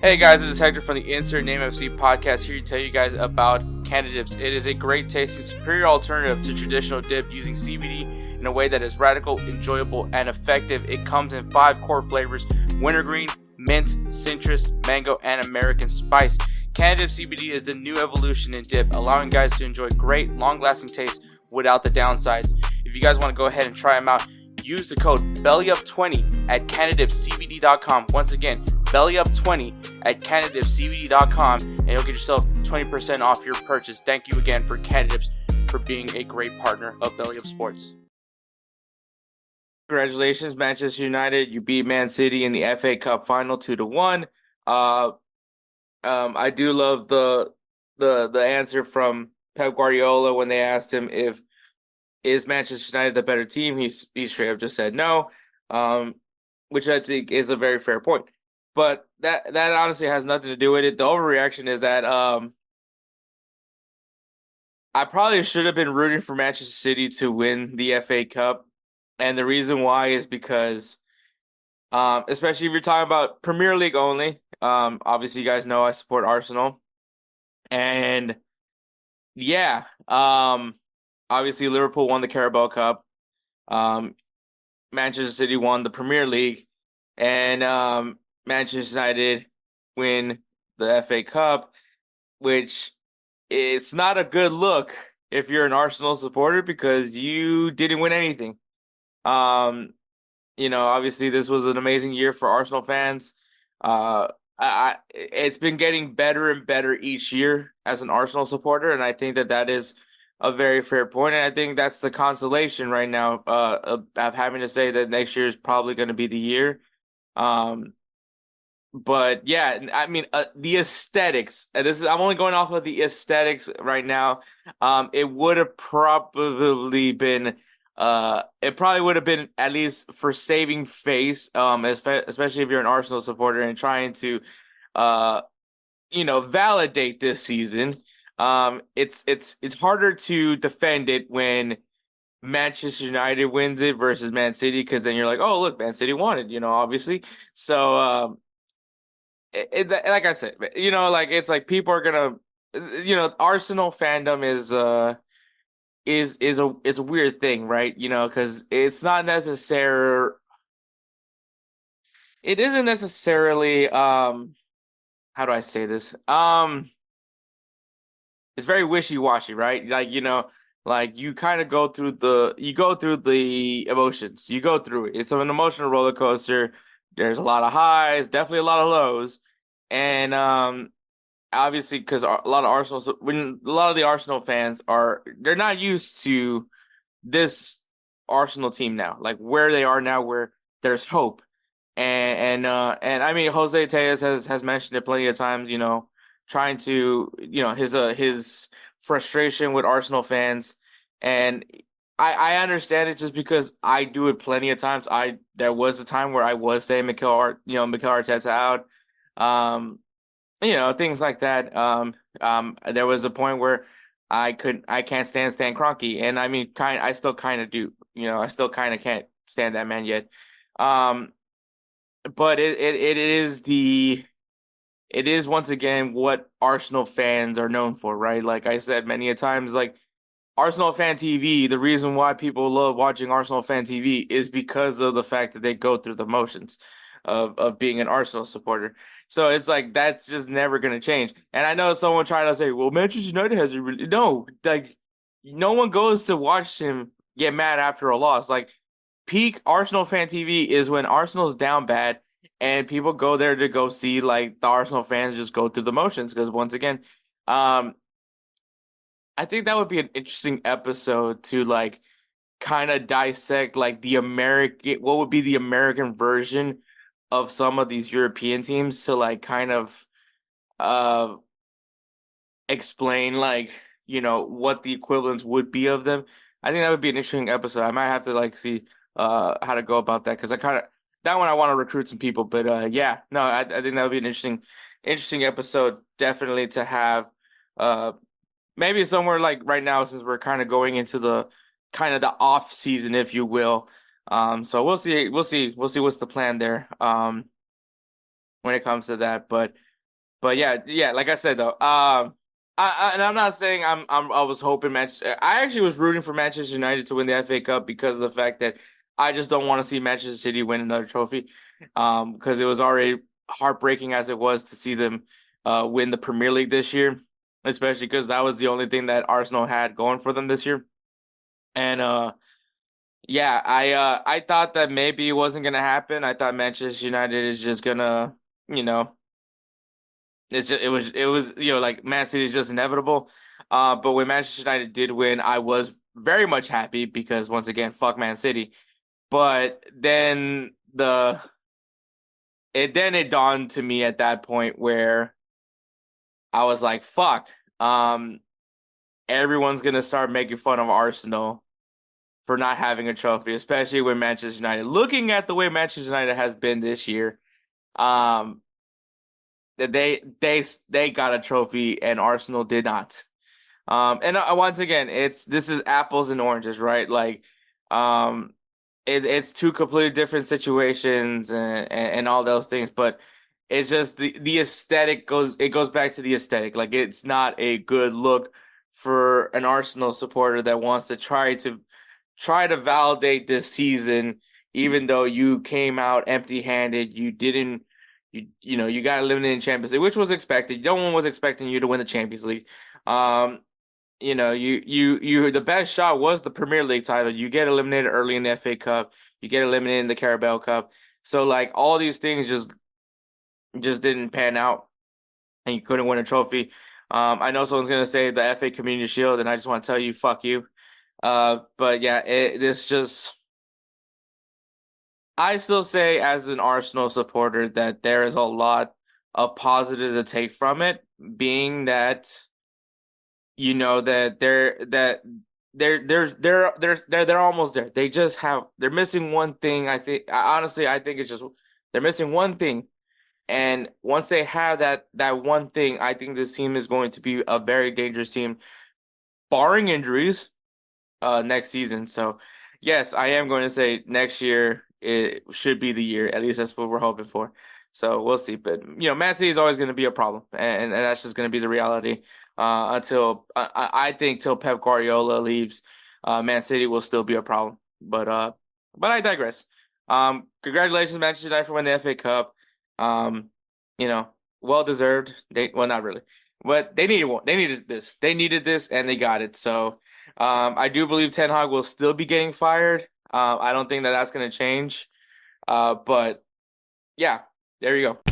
Hey guys, this is Hector from the Insert Name FC podcast, here to tell you guys about Canada Dips. It is a great tasting, superior alternative to traditional dip using CBD in a way that is radical, enjoyable, and effective. It comes in 5 core flavors: wintergreen, mint, citrus, mango, and American spice. Canada Dip CBD is the new evolution in dip, allowing guys to enjoy great, long-lasting taste without the downsides. If you guys want to go ahead and try them out, use the code BellyUp20 at CanadaDipCBD.com. Once again, BellyUp20 at CanadaDipCBD.com, and you'll get yourself 20% off your purchase. Thank you again for Canada Dips for being a great partner of BellyUpSports. Congratulations, Manchester United. You beat Man City in the FA Cup final 2-1. I do love the answer from Pep Guardiola when they asked him if is Manchester United the better team. He straight up just said no, which I think is a very fair point. But that honestly has nothing to do with it. The overreaction is that I probably should have been rooting for Manchester City to win the FA Cup, and the reason why is because, especially if you're talking about Premier League only, obviously you guys know I support Arsenal, and yeah, obviously Liverpool won the Carabao Cup, Manchester City won the Premier League, and Manchester United win the FA Cup, which it's not a good look if you're an Arsenal supporter because you didn't win anything. Um, Obviously this was an amazing year for Arsenal fans. It's been getting better and better each year as an Arsenal supporter, and I think that is a very fair point. And I think that's the consolation right now, of having to say that next year is probably going to be the year. Um, but yeah, I mean, the aesthetics. I'm only going off of the aesthetics right now. It would have probably been. It probably would have been at least for saving face. Especially if you're an Arsenal supporter and trying to, uh, validate this season. It's harder to defend it when Manchester United wins it versus Man City because then you're like, oh look, Man City won it. Obviously. So. Like I said, like it's like people are gonna, Arsenal fandom is a weird thing, right? Because it's not necessary. It isn't necessarily how do I say this? It's very wishy-washy, right? Like like you kind of go through the emotions. You go through it. It's an emotional roller coaster. There's a lot of highs, definitely a lot of lows, and obviously because a lot of the Arsenal fans they're not used to this Arsenal team now, like where they are now, where there's hope, and I mean Jose Tejas has mentioned it plenty of times, trying to his frustration with Arsenal fans, and I understand it just because I do it plenty of times. There was a time where I was saying Mikel Arteta out. Um, things like that. There was a point where I can't stand Stan Kroenke, and I mean, I still kind of do. I still kind of can't stand that man yet. Um, but it is once again what Arsenal fans are known for, right? Like I said many a times, like Arsenal fan TV, the reason why people love watching Arsenal fan TV is because of the fact that they go through the motions of being an Arsenal supporter. So it's like that's just never going to change. And I know someone trying to say, "Well, Manchester United has a really no." Like no one goes to watch him get mad after a loss. Like peak Arsenal fan TV is when Arsenal's down bad and people go there to go see like the Arsenal fans just go through the motions because once again, um I think that would be an interesting episode to like kind of dissect like what would be the American version of some of these European teams to like kind of uh explain like what the equivalents would be of them. I think that would be an interesting episode. I might have to like see how to go about that because I kind of that one I want to recruit some people. But yeah, no, I think that would be an interesting episode definitely to have. Uh, Maybe somewhere like right now since we're kind of going into the kind of the off season, if you will. So we'll see what's the plan there when it comes to that. But But yeah, like I said though, and I'm not saying I was hoping Manchester. I actually was rooting for Manchester United to win the FA Cup because of the fact that I just don't want to see Manchester City win another trophy. Because it was already heartbreaking as it was to see them win the Premier League this year, especially because that was the only thing that Arsenal had going for them this year. And yeah, I thought that maybe it wasn't gonna happen. I thought Manchester United is just gonna, you know. It was like Man City is just inevitable. But when Manchester United did win, I was very much happy because once again, fuck Man City. But then it dawned to me at that point where I was like, fuck. Um, Everyone's gonna start making fun of Arsenal for not having a trophy, especially with Manchester United. Looking at the way Manchester United has been this year, um, they got a trophy and Arsenal did not. And once again, this is apples and oranges, right? Like, um, it's two completely different situations and all those things, but it's just the aesthetic goes back to the aesthetic. Like, it's not a good look for an Arsenal supporter that wants to try to validate this season, even though you came out empty-handed. You didn't. You got eliminated in Champions League, which was expected. No one was expecting you to win the Champions League. Um, the best shot was the Premier League title. You get eliminated early in the FA Cup. You get eliminated in the Carabao Cup. So like all these things just didn't pan out, and you couldn't win a trophy. I know someone's gonna say the FA Community Shield, and I just want to tell you, fuck you. But yeah, this just. I still say as an Arsenal supporter that there is a lot of positive to take from it, being that they're almost there. They're missing one thing. I think it's just they're missing one thing. And once they have that one thing, I think this team is going to be a very dangerous team, barring injuries, next season. So yes, I am going to say next year it should be the year. At least that's what we're hoping for. So we'll see. But Man City is always going to be a problem, and that's just going to be the reality. Until I think till Pep Guardiola leaves, Man City will still be a problem. But I digress. Congratulations, Manchester United, for winning the FA Cup. Um, you know, well deserved. Not really, but they needed one. They needed this. They needed this, and they got it. So. I do believe Ten Hag will still be getting fired. I don't think that that's going to change. But yeah, there you go.